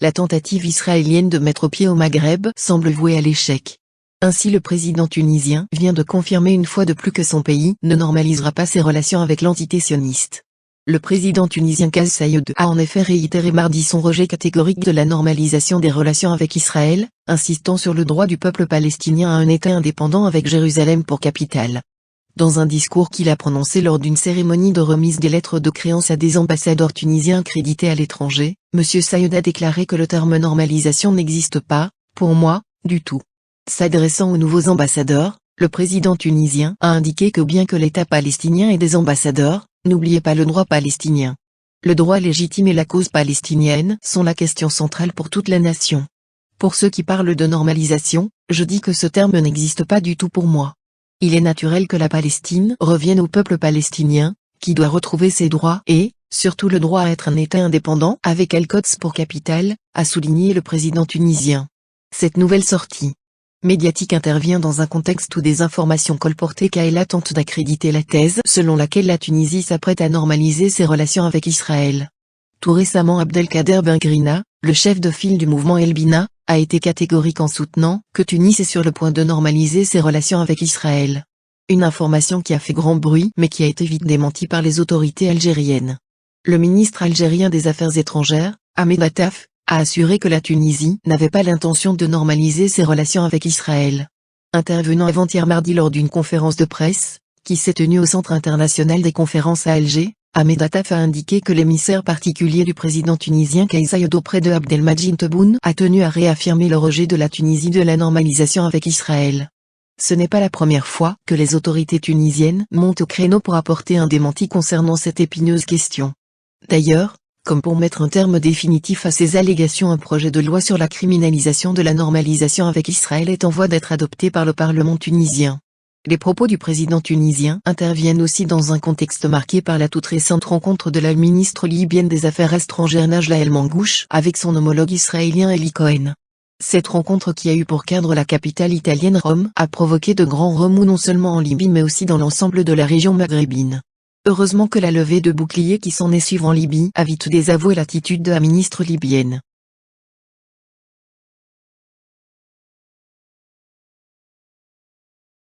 la tentative israélienne de mettre pied au Maghreb semble vouée à l'échec. Ainsi le président tunisien vient de confirmer une fois de plus que son pays ne normalisera pas ses relations avec l'entité sioniste. Le président tunisien Kais Saied a en effet réitéré mardi son rejet catégorique de la normalisation des relations avec Israël, insistant sur le droit du peuple palestinien à un État indépendant avec Jérusalem pour capitale. Dans un discours qu'il a prononcé lors d'une cérémonie de remise des lettres de créance à des ambassadeurs tunisiens accrédités à l'étranger, M. Saied a déclaré que le terme normalisation n'existe pas, pour moi, du tout. S'adressant aux nouveaux ambassadeurs, le président tunisien a indiqué que bien que l'État palestinien ait des ambassadeurs, n'oubliez pas le droit palestinien. Le droit légitime et la cause palestinienne sont la question centrale pour toute la nation. Pour ceux qui parlent de normalisation, je dis que ce terme n'existe pas du tout pour moi. Il est naturel que la Palestine revienne au peuple palestinien, qui doit retrouver ses droits et, surtout le droit à être un État indépendant avec Al-Quds pour capitale, a souligné le président tunisien. Cette nouvelle sortie médiatique intervient dans un contexte où des informations colportées Kaela tentent d'accréditer la thèse selon laquelle la Tunisie s'apprête à normaliser ses relations avec Israël. Tout récemment Abdelkader Bengrina, le chef de file du mouvement Elbina, a été catégorique en soutenant que Tunis est sur le point de normaliser ses relations avec Israël. Une information qui a fait grand bruit mais qui a été vite démentie par les autorités algériennes. Le ministre algérien des Affaires étrangères, Ahmed Attaf, a assuré que la Tunisie n'avait pas l'intention de normaliser ses relations avec Israël. Intervenant avant-hier mardi lors d'une conférence de presse, qui s'est tenue au Centre international des conférences à Alger, Ahmed Attaf a indiqué que l'émissaire particulier du président tunisien Kais Saied auprès de Abdelmadjid Tebboune a tenu à réaffirmer le rejet de la Tunisie de la normalisation avec Israël. Ce n'est pas la première fois que les autorités tunisiennes montent au créneau pour apporter un démenti concernant cette épineuse question. D'ailleurs, comme pour mettre un terme définitif à ces allégations, un projet de loi sur la criminalisation de la normalisation avec Israël est en voie d'être adopté par le Parlement tunisien. Les propos du président tunisien interviennent aussi dans un contexte marqué par la toute récente rencontre de la ministre libyenne des Affaires étrangères Najla El Mangouche avec son homologue israélien Eli Cohen. Cette rencontre qui a eu pour cadre la capitale italienne Rome a provoqué de grands remous non seulement en Libye mais aussi dans l'ensemble de la région maghrébine. Heureusement que la levée de boucliers qui s'en est suivie en Libye a vite désavoué l'attitude de la ministre libyenne.